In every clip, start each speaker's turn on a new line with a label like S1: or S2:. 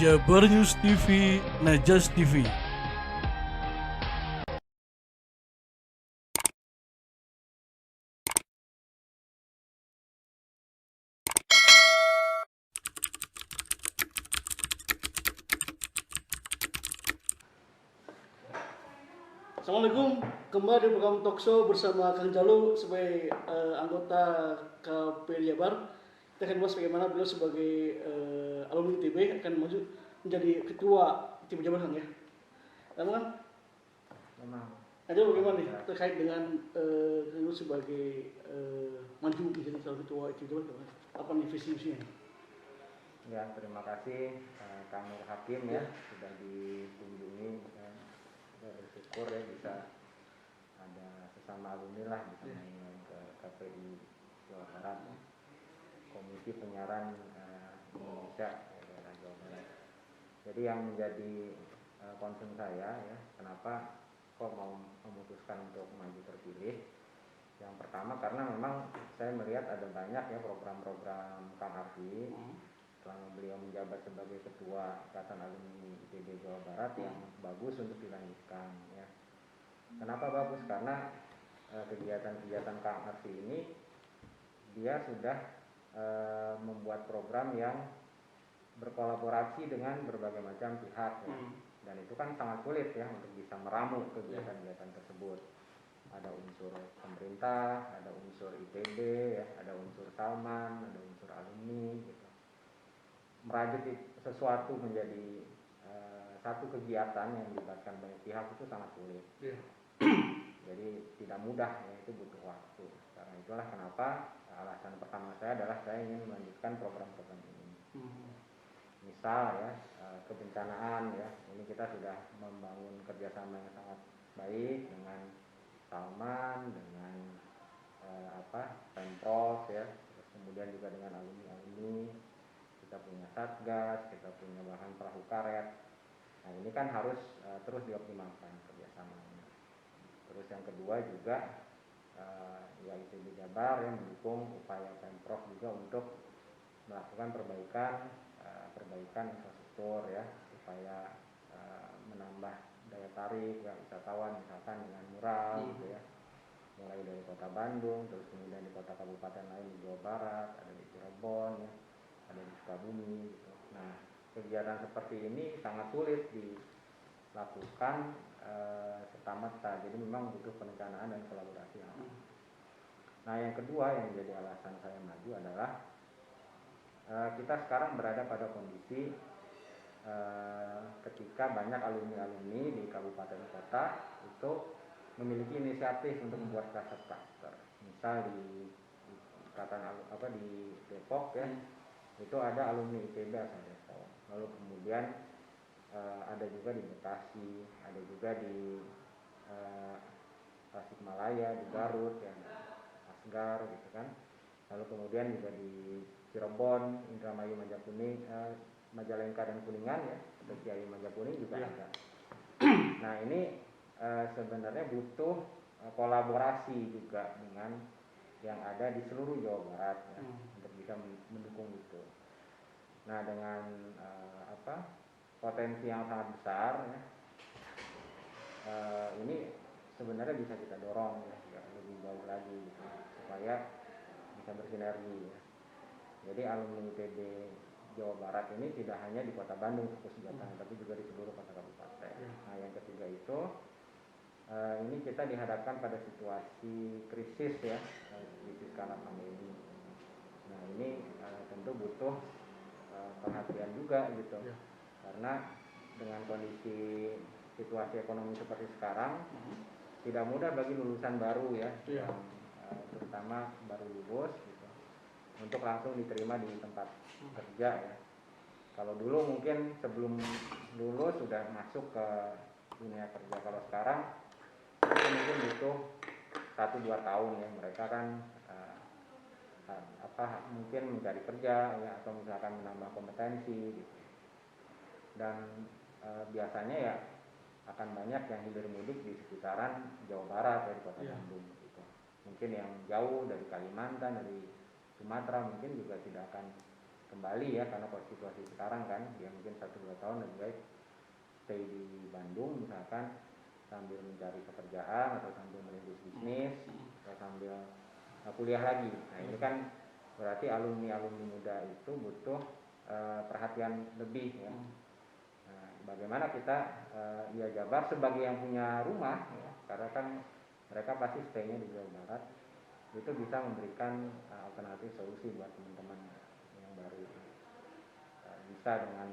S1: Jabar News TV, Najas TV.
S2: Assalamualaikum, kembali di program Talkshow bersama Kang Jalu sebagai anggota KP Jabar. Kita akan bahas bagaimana beliau sebagai alumni ITB akan maju menjadi ketua ITB Jabar, Kang ya. Namun kan, ada bagaimana nih terkait dengan beliau sebagai maju menjadi salah ketua ITB Jabar, apa nih visi misinya?
S3: Ya, terima kasih Kang Nur Hakim ya sudah dikunjungi. Saya bersyukur ya bisa ada sesama alumni lah bisa main ke KPI Jawa Barat, Komisi Penyiaran Indonesia daerah Jawa Barat. Jadi yang menjadi concern saya ya, kenapa kok mau memutuskan untuk maju terpilih? Yang pertama karena memang saya melihat ada banyak ya program-program Kang Arfi selama beliau menjabat sebagai ketua Ikatan Alumni ITB Jawa Barat yang bagus untuk dilanjutkan ya. Kenapa bagus? Karena kegiatan-kegiatan Kang Arfi ini dia sudah membuat program yang berkolaborasi dengan berbagai macam pihak ya. Dan itu kan sangat sulit ya untuk bisa meramu kegiatan-kegiatan tersebut. Ada unsur pemerintah, ada unsur ITB ya, ada unsur Salman, ada unsur alumni gitu. Merajut sesuatu menjadi satu kegiatan yang melibatkan banyak pihak itu sangat sulit. Jadi tidak mudah ya, itu butuh waktu. Karena itulah kenapa alasan pertama saya adalah saya ingin melanjutkan program-program ini. Misal ya kebencanaan ya, ini kita sudah membangun kerjasama yang sangat baik dengan Salman, dengan Pemprov ya, terus kemudian juga dengan alumni-alumni. Kita punya satgas, kita punya bahan perahu karet. Nah ini kan harus terus dioptimalkan kerjasamanya. Terus yang kedua juga ya ITB Jabar yang mendukung upaya Pemprov juga untuk melakukan perbaikan infrastruktur ya supaya menambah daya tarik ya wisatawan misalkan dengan mural gitu ya. Mulai dari kota Bandung, terus kemudian di kota kabupaten lain di Jawa Barat, ada di Cirebon ya, ada di Sukabumi gitu. Nah kegiatan seperti ini sangat sulit dilakukan serta-merta, jadi memang butuh perencanaan dan kolaborasi yang lama. Nah yang kedua yang menjadi alasan saya maju adalah kita sekarang berada pada kondisi ketika banyak alumni-alumni di kabupaten kota itu memiliki inisiatif untuk membuat klaster-klaster. Misal di Depok ya, itu ada alumni ITB asal Depok. Lalu kemudian ada juga di Bekasi, ada juga di Tasikmalaya, di Garut ya, Asgar gitu kan. Lalu kemudian juga di Cirebon, Indramayu, Majalengka dan Kuningan ya, seperti Kiai Majakuning juga ada. Nah ini sebenarnya butuh kolaborasi juga dengan yang ada di seluruh Jawa Barat ya, untuk bisa mendukung itu. Nah dengan potensi yang sangat besar ya, ini sebenarnya bisa kita dorong ya lebih jauh lagi gitu, supaya bisa bersinergi ya. Jadi alumni ITB Jawa Barat ini tidak hanya di kota Bandung fokus kegiatannya, tapi juga di seluruh kota kabupaten. Nah yang ketiga itu ini kita dihadapkan pada situasi krisis ya, krisis karena pandemi. Nah ini tentu butuh perhatian juga gitu, karena dengan kondisi situasi ekonomi seperti sekarang tidak mudah bagi lulusan baru ya, yang terutama baru lulus gitu, untuk langsung diterima di tempat kerja ya. Kalau dulu mungkin sebelum lulus sudah masuk ke dunia kerja, kalau sekarang itu mungkin butuh 1-2 tahun ya. Mereka kan mungkin mencari kerja ya, atau misalkan menambah kompetensi gitu. Dan biasanya ya akan banyak yang hilir mudik di sekitaran Jawa Barat ya, di kota Bandung gitu. Mungkin yang jauh dari Kalimantan, dari Sumatera mungkin juga tidak akan kembali ya, karena situasi sekarang kan dia mungkin 1-2 tahun lebih baik stay di Bandung misalkan sambil mencari pekerjaan atau sambil merintis bisnis atau sambil kuliah lagi. Nah ini kan berarti alumni muda itu butuh perhatian lebih ya. Nah, bagaimana kita ya Jabar sebagai yang punya rumah ya, karena kan mereka pasti stay-nya di Jawa Barat, itu bisa memberikan alternatif solusi buat teman-teman yang baru. Bisa dengan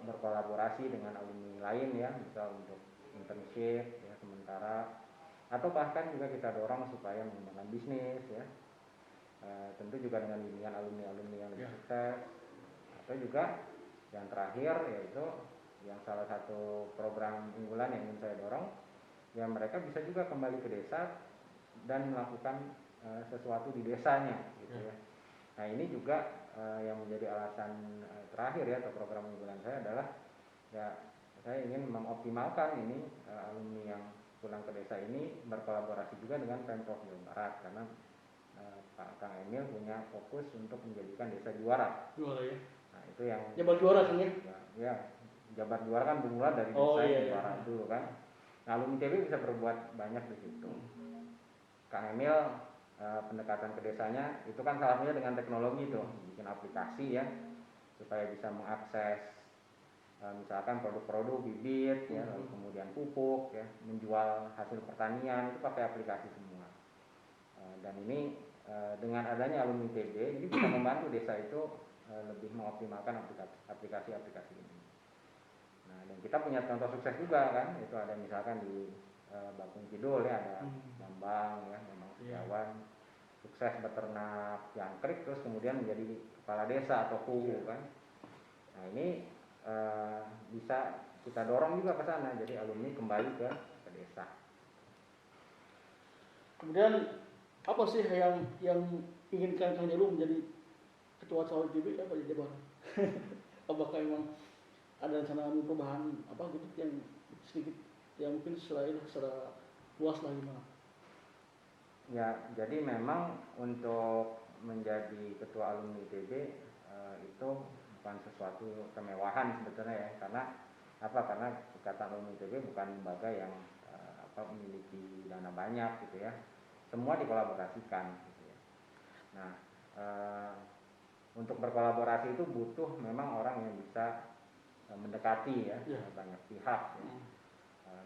S3: berkolaborasi dengan alumni lain ya, bisa untuk internship ya sementara, atau bahkan juga kita dorong supaya mengembangkan bisnis ya. Tentu juga dengan bimbingan alumni yang lebih sukses, atau juga yang terakhir yaitu yang salah satu program unggulan yang ingin saya dorong ya, mereka bisa juga kembali ke desa dan melakukan sesuatu di desanya gitu ya. Nah ini juga yang menjadi alasan terakhir ya, atau program unggulan saya adalah ya saya ingin mengoptimalkan ini alumni yang pulang ke desa ini berkolaborasi juga dengan Pemprov Jawa Barat, karena Pak Kang Emil punya fokus untuk menjadikan desa juara.
S2: Juara ya.
S3: Nah itu yang
S2: Jabar juara kan ya?
S3: Ya Jabar juara kan bermula dari desa juara dulu kan. Nah alumni ITB bisa berbuat banyak di situ. Kang Emil pendekatan ke desanya itu kan salah satunya dengan teknologi tuh, bikin aplikasi ya supaya bisa mengakses misalkan produk-produk bibit ya, lalu kemudian pupuk ya, menjual hasil pertanian itu pakai aplikasi semua. Dan ini dengan adanya alumni ITB ini bisa membantu desa itu lebih mengoptimalkan aplikasi-aplikasi ini. Nah, dan kita punya contoh sukses juga kan, itu ada misalkan di Bakung Kidul ya, ada Bambang ya, Bambang Setiawan, sukses beternak jangkrik terus kemudian menjadi kepala desa atau kuwu kan. Nah ini bisa kita dorong juga ke sana, jadi alumni kembali ke desa.
S2: Kemudian apa sih yang inginkan Kang Jalu menjadi ketua Sawit TV apa di Jabar? Apakah memang ada rencana perubahan apa gitu yang sedikit yang mungkin secara luas lah gimana?
S3: Ya, jadi memang untuk menjadi ketua alumni ITB itu bukan sesuatu kemewahan sebetulnya ya, karena apa? Karena ikatan alumni ITB bukan lembaga yang memiliki dana banyak gitu ya. Semua dikolaborasikan gitu ya. Nah, untuk berkolaborasi itu butuh memang orang yang bisa mendekati ya, banyak pihak ya,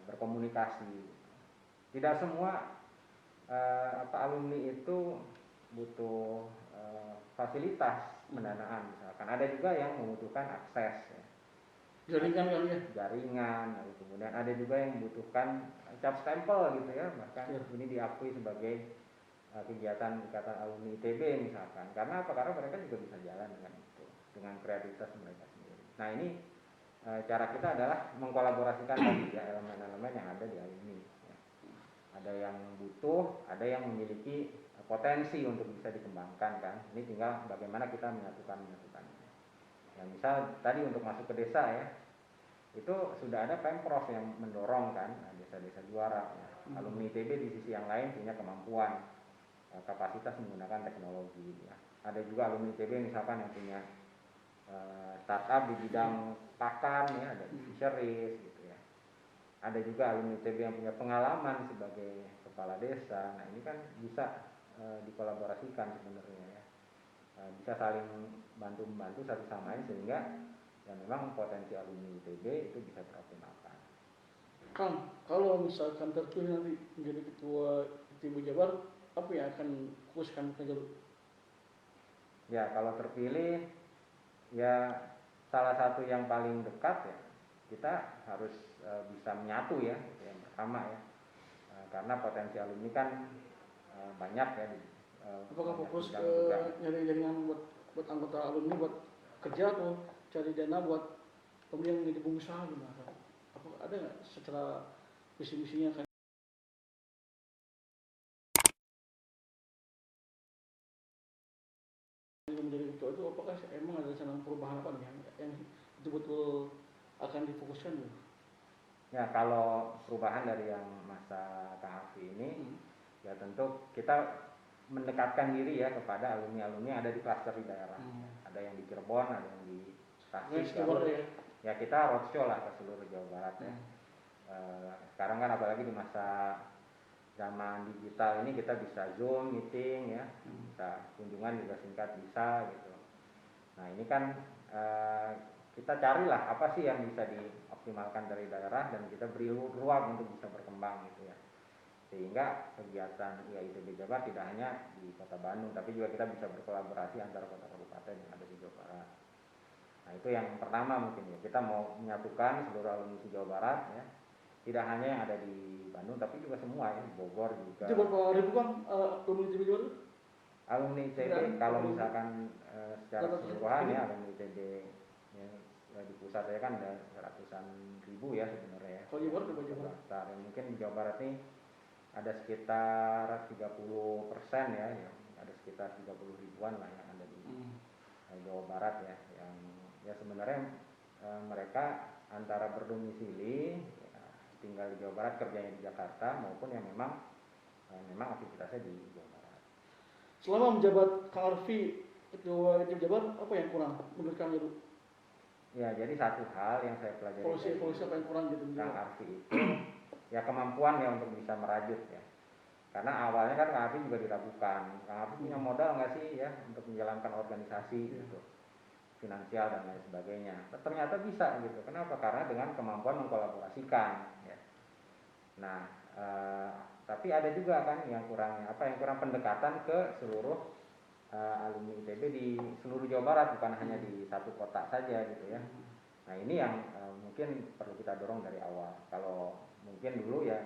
S3: berkomunikasi. Tidak semua alumni itu butuh fasilitas pendanaan misalkan. Ada juga yang membutuhkan akses ya.
S2: Jaringan kan ya?
S3: Jaringan, lalu kemudian ada juga yang membutuhkan cap stempel gitu ya, bahkan ini diakui sebagai kegiatan ikatan alumni ITB misalkan. Karena apa? Karena mereka juga bisa jalan dengan itu, dengan kreativitas mereka sendiri. Nah ini cara kita adalah mengkolaborasikan tadi ya elemen-elemen yang ada di alumni ya. Ada yang butuh, ada yang memiliki potensi untuk bisa dikembangkan kan. Ini tinggal bagaimana kita menyatukannya. Ya misal tadi untuk masuk ke desa ya, itu sudah ada Pemprov yang mendorong kan, desa-desa juara ya. Alumni ITB di sisi yang lain punya kemampuan kapasitas menggunakan teknologi ya. Ada juga alumni ITB misalkan yang punya startup di bidang pakan ya, ada fisheries gitu ya. Ada juga alumni ITB yang punya pengalaman sebagai kepala desa. Nah ini kan bisa dikolaborasikan sebenarnya ya. Bisa saling bantu-membantu satu sama lain sehingga ya memang potensi alumni ITB itu bisa teroptimalkan.
S2: Kang, kalau misalkan terpilih nanti menjadi ketua ITB Jabar, apa yang akan fokuskan Kang Jalu?
S3: Ya kalau terpilih ya salah satu yang paling dekat ya kita harus bisa menyatu ya, itu yang pertama ya, karena potensi alumni kan banyak ya.
S2: Apakah fokus ke nyari jaringan buat anggota alumni buat kerja atau cari dana buat kemudian menjadi pengusaha gimana? Apa ada nggak secara visi misinya kan? Menjadi ketua itu apakah emang ada rencana perubahan apa nih yang betul-betul akan difokuskan gitu?
S3: Ya kalau perubahan dari yang masa Kang Afi ini ya tentu kita mendekatkan diri ya kepada alumni-alumni yang ada di klaster di daerah. Ada yang di Cirebon, ada yang di Tasik. Ya kita roadshow lah ke seluruh Jawa Barat ya. Sekarang kan apalagi di masa zaman digital ini kita bisa Zoom meeting ya, bisa kunjungan juga singkat bisa gitu. Nah ini kan kita carilah apa sih yang bisa dioptimalkan dari daerah dan kita beri ruang untuk bisa berkembang gitu ya. Sehingga kegiatan IAITB Jabar tidak hanya di Kota Bandung, tapi juga kita bisa berkolaborasi antara kota kabupaten yang ada di Jawa Barat. Nah itu yang pertama mungkin ya, kita mau menyatukan seluruh alumni Jawa Barat ya, tidak hanya yang ada di Bandung, tapi juga semua ya, di Bogor juga.
S2: Itu berapa ribu Kang alumni ITB Jabar?
S3: Alumni ITB kalau misalkan secara keseluruhan ya, alumni ITB ya, di pusat saya kan ada ratusan ribu ya sebenarnya ya.
S2: Kalau Jawa Barat berapa Jawa?
S3: Ya, mungkin di Jawa Barat ini ada sekitar 30% ya, ada sekitar 30 ribuan lah yang ada di Jawa Barat ya, yang ya sebenarnya mereka antara berdomisili ya, tinggal di Jawa Barat, kerjanya di Jakarta, maupun yang memang aktivitasnya di Jawa Barat.
S2: Selama menjabat Kang Arfi Ketua ITB Jabar, apa yang kurang menurut Kang Heru?
S3: Ya jadi satu hal yang saya pelajari
S2: polisi apa yang kurang gitu
S3: Kang Arfi itu ya kemampuan ya untuk bisa merajut ya, karena awalnya kan Kang Arfi juga diragukan, Kang Arfi punya modal nggak sih ya untuk menjalankan organisasi gitu, finansial dan lain sebagainya. Ternyata bisa gitu. Kenapa? Karena dengan kemampuan mengkolaborasikan ya. Nah tapi ada juga kan yang kurangnya, apa yang kurang, pendekatan ke seluruh alumni ITB di seluruh Jawa Barat, bukan hanya di satu kota saja gitu ya. Nah ini yang mungkin perlu kita dorong dari awal. Kalau mungkin dulu ya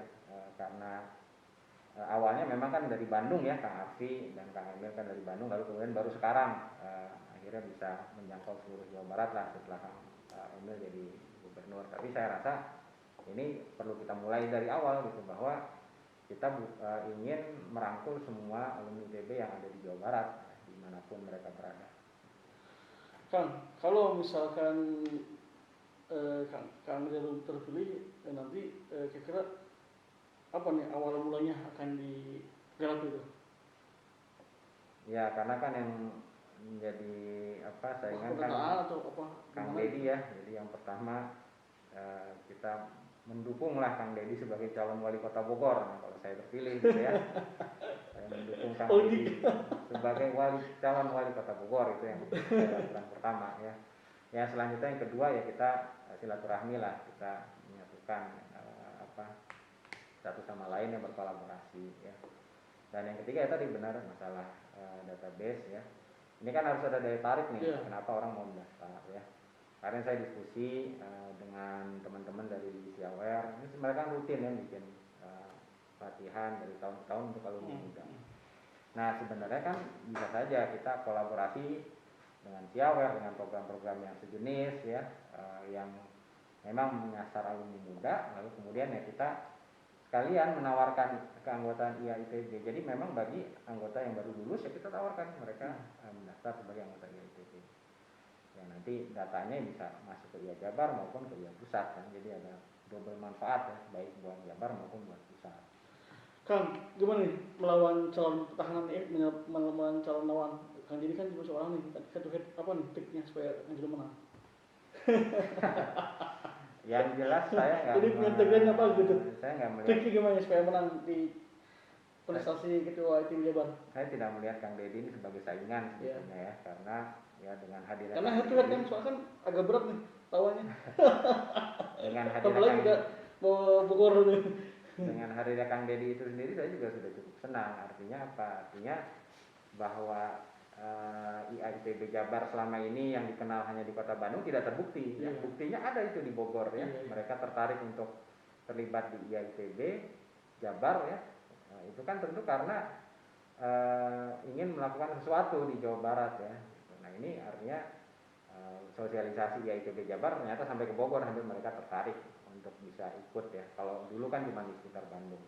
S3: karena awalnya memang kan dari Bandung ya, Kang Arfi dan Kang Emil kan dari Bandung, lalu kemudian baru sekarang akhirnya bisa menjangkau seluruh Jawa Barat lah setelah Kang Emil jadi gubernur. Tapi saya rasa ini perlu kita mulai dari awal gitu, bahwa kita ingin merangkul semua alumni ITB yang ada di Jawa Barat dimanapun mereka berada.
S2: Kang, kalau misalkan Kang Heru terpilih nanti kira-kira apa nih awal mulanya akan digarap itu?
S3: Ya karena kan yang menjadi apa saingan kan
S2: atau apa?
S3: Kang Dedi ya. Jadi yang pertama kita mendukung lah Kang Dedi sebagai calon wali kota Bogor. Nah, kalau saya terpilih gitu ya, saya mendukung Kang Dedi sebagai calon wali kota Bogor, itu yang saya lakukan pertama ya. Yang selanjutnya yang kedua ya kita silaturahmi lah, kita menyatukan satu sama lain yang berkolaborasi ya. Dan yang ketiga ya tadi benar masalah database ya. Ini kan harus ada daya tarik nih, kenapa orang mau mendaftar ya. Karena saya diskusi dengan teman-teman dari Siaware, ini mereka rutin ya bikin latihan dari tahun ke tahun untuk alumni muda. Nah sebenarnya kan bisa saja kita kolaborasi dengan Siaware, dengan program-program yang sejenis ya, yang memang menyasar alumni muda, lalu kemudian ya kita sekalian menawarkan keanggotaan IAITB. Jadi memang bagi anggota yang baru lulus ya kita tawarkan mereka mendaftar sebagai anggota IAITB. Ya nanti datanya bisa masuk ke IA Jabar maupun ke IA Pusat kan. Jadi ada double manfaat ya, baik buat Jabar maupun buat pusat.
S2: Kang, gimana nih melawan calon petahana melawan calon lawan? Kang jadi kan cuma seorang nih, head to head apa nih triknya supaya Angelo menang?
S3: Yang jelas saya nggak.
S2: Jadi triknya apa gitu?
S3: Saya nggak melihat.
S2: Triknya gimana supaya menang di prestasi ketua ITB Jabar?
S3: Saya tidak melihat Kang Dedi ini sebagai saingan sebetulnya ya, karena ya dengan hadirnya.
S2: Karena head to head kan soalnya kan agak berat nih tawannya.
S3: Dengan hadirnya
S2: apalagi juga mau Bogor nih.
S3: Dengan hadirnya Kang Dedi itu sendiri saya juga sudah cukup senang. Artinya apa? Artinya bahwa IAITB Jabar selama ini yang dikenal hanya di Kota Bandung tidak terbukti. Ya. Buktinya ada itu di Bogor ya. Mereka tertarik untuk terlibat di IAITB Jabar ya. Nah, itu kan tentu karena ingin melakukan sesuatu di Jawa Barat ya. Nah ini artinya sosialisasi IAITB Jabar ternyata sampai ke Bogor, sampai mereka tertarik untuk bisa ikut ya. Kalau dulu kan cuma di sekitar Bandung.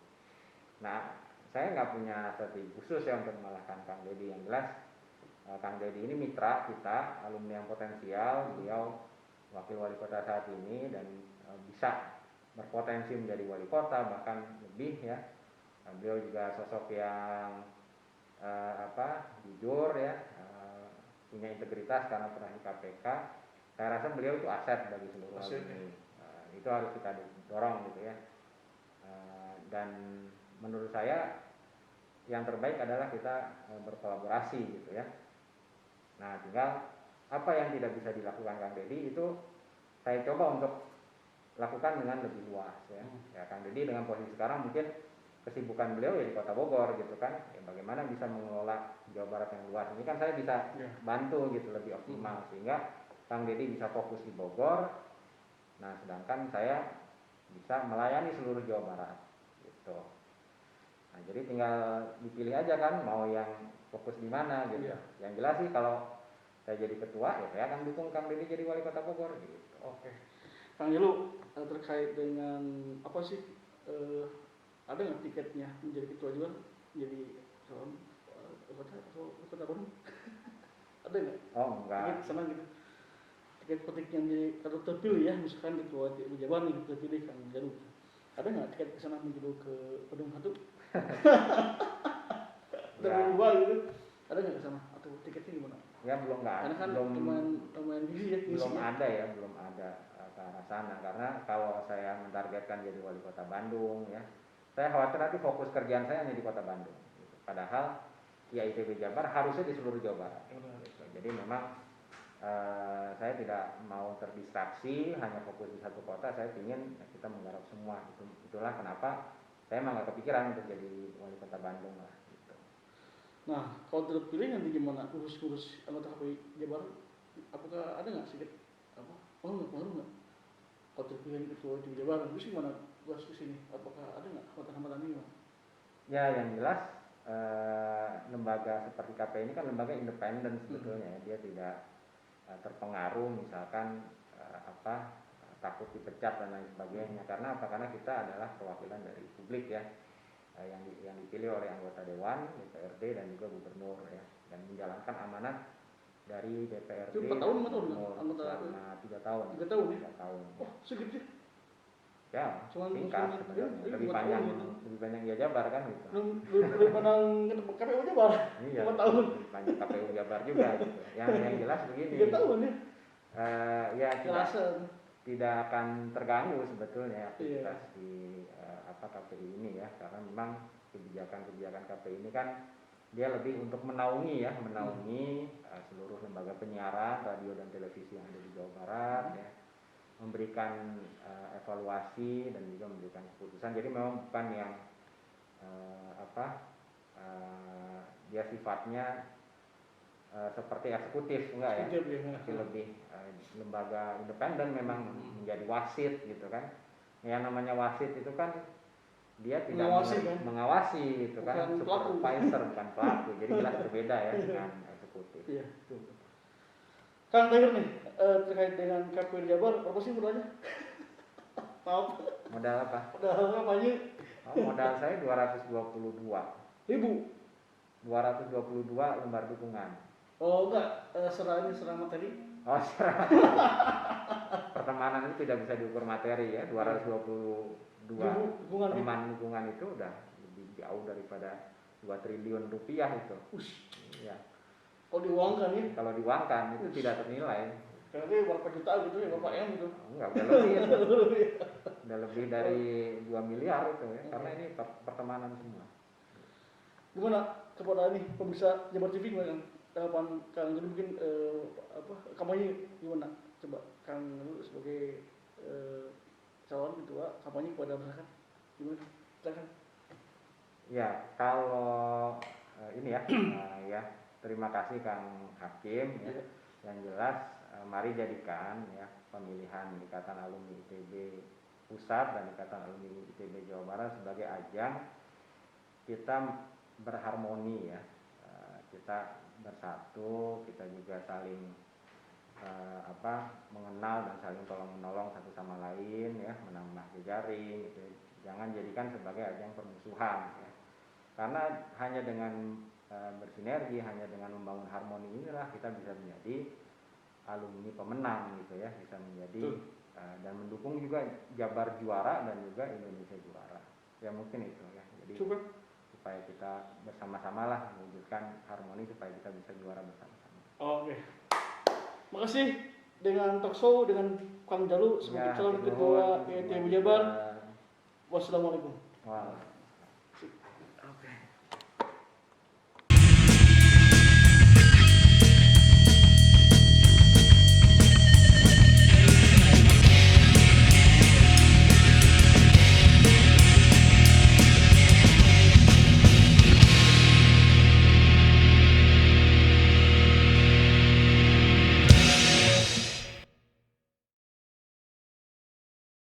S3: Nah saya nggak punya strategi khusus ya untuk mengalahkan Kang Dedi. Yang jelas Kang Dedi ini mitra kita, alumni yang potensial, beliau wakil wali kota saat ini dan bisa berpotensi menjadi wali kota bahkan lebih ya. Beliau juga sosok yang jujur ya, punya integritas karena pernah di KPK. Saya rasa beliau itu aset bagi seluruh alumni. Itu harus kita dorong gitu ya. Dan menurut saya yang terbaik adalah kita berkolaborasi gitu ya. Nah, tinggal apa yang tidak bisa dilakukan Kang Deddy itu saya coba untuk lakukan dengan lebih luas ya. Ya Kang Deddy dengan posisi sekarang mungkin kesibukan beliau ya di Kota Bogor gitu kan. Ya, bagaimana bisa mengelola Jawa Barat yang luas. Ini kan saya bisa bantu gitu lebih optimal sehingga Kang Deddy bisa fokus di Bogor. Nah, sedangkan saya bisa melayani seluruh Jawa Barat gitu. Nah, jadi tinggal dipilih aja kan mau yang fokus di mana gitu. Yang jelas sih kalau saya jadi ketua ya saya akan dukung Kang Deddy jadi wali kota Bogor gitu.
S2: Oke. Kang Jalu, terkait dengan apa sih ada nggak tiketnya menjadi ketua juga menjadi calon kota Bandung? Ada nggak?
S3: Oh enggak.
S2: Tiket sana gitu. Tiket petiknya menjadi kalau terpilih ya misalkan ketua Jabar nih terpilih Kang Jalu. Ada nggak tiket ke sana menuju ke Bandung satu? Dari dua gitu. Ada nggak ke sana atau tiketnya gimana?
S3: Ya belum nggak.
S2: Karena kan lumayan gini ya.
S3: Belum ada ya, belum ada ke arah sana karena kalau saya mentargetkan jadi wali kota Bandung ya, saya khawatir nanti fokus kerjaan saya hanya di kota Bandung. Gitu. Padahal ya ITB Jabar harusnya di seluruh Jawa Barat. Gitu. Jadi memang saya tidak mau terdistraksi hanya fokus di satu kota. Saya ingin kita menggarap semua. Itulah kenapa saya emang nggak kepikiran untuk jadi wali kota Bandung lah. Gitu.
S2: Nah, kalau terpilih nanti gimana? Urus anggota KPI Jabar, apakah ada nggak sedikit apa? Pengaruh nggak? Kalau terpilih ketua ITB Jabar, terus gimana? Tugas ke sini, apakah ada nggak hambatan-hambatan ini?
S3: Ya, yang jelas lembaga seperti KPI ini kan lembaga independen sebetulnya. Dia tidak terpengaruh misalkan takut dipecat dan lain sebagainya. Karena apa? Karena kita adalah perwakilan dari publik ya, yang dipilih oleh anggota dewan, DPRD dan juga gubernur ya, dan menjalankan amanat dari DPRD.
S2: Itu 4 tahun anggota
S3: selama 3 tahun.
S2: 3 tahun ya?
S3: 3 tahun.
S2: Oh, segitu.
S3: Ya, singkat sebenarnya. Lebih panjang ya Jabar kan gitu.
S2: Lebih panjang KPU Jabar.
S3: Iya.
S2: 4 tahun.
S3: Lebih panjang KPU Jabar juga gitu. Yang jelas begini.
S2: 3 tahun ya.
S3: Ya tidak akan terganggu sebetulnya aktivitas di KPI ini ya, karena memang kebijakan KPI ini kan dia lebih untuk menaungi seluruh lembaga penyiaran radio dan televisi yang ada di Jawa Barat ya, memberikan evaluasi dan juga memberikan keputusan. Jadi memang bukan yang dia sifatnya seperti eksekutif, enggak ya, tapi lebih lembaga independen memang menjadi wasit gitu kan. Yang namanya wasit itu kan dia tidak mengawasi gitu kan, supervisor bukan pelaku. Jadi jelas berbeda ya dengan eksekutif.
S2: Iya, betul. Kang terakhir nih terkait dengan KPI Jabar, berapa sih modalnya? Maaf.
S3: Modal apa?
S2: Modal kampanye.
S3: Modal saya 222 lembar dukungan.
S2: Oh enggak, serama tadi.
S3: Oh, pertemanan itu tidak bisa diukur materi ya. 222 teman dukungan itu udah lebih jauh daripada 2 triliun rupiah itu. Ya.
S2: Kalau diuangkan ya?
S3: Kalau diuangkan itu tidak ternilai.
S2: Berarti berapa juta gitu ya, berapa M gitu?
S3: Enggak, udah lebih ya. Udah lebih dari 2 miliar itu ya, karena ini pertemanan semua.
S2: Gimana kepada ini pemirsa Jabar TV gimana Kang? Kang jadi mungkin kampanye gimana? Coba Kang dulu sebagai calon ketua kampanye kepada masyarakat gimana? Silakan.
S3: Ya, kalau ini ya, ya terima kasih Kang Hakim ya. Yang jelas mari jadikan ya pemilihan Ikatan Alumni ITB Pusat dan Ikatan Alumni ITB Jawa Barat sebagai ajang kita berharmoni ya, kita bersatu, kita juga saling mengenal dan saling tolong menolong satu sama lain ya, menambah jejaring gitu. Jangan jadikan sebagai ajang permusuhan ya. Karena hanya dengan bersinergi, hanya dengan membangun harmoni inilah kita bisa menjadi alumni pemenang gitu ya, bisa menjadi dan mendukung juga Jabar juara dan juga Indonesia juara. Ya mungkin itu ya. Jadi supaya supaya kita bersama-sama lah mewujudkan harmoni supaya kita bisa juara bersama-sama.
S2: Oke. Makasih dengan talkshow dengan Kang Jalu sebagai calon ketua IITB Jabar. Wassalamualaikum.
S3: Wow.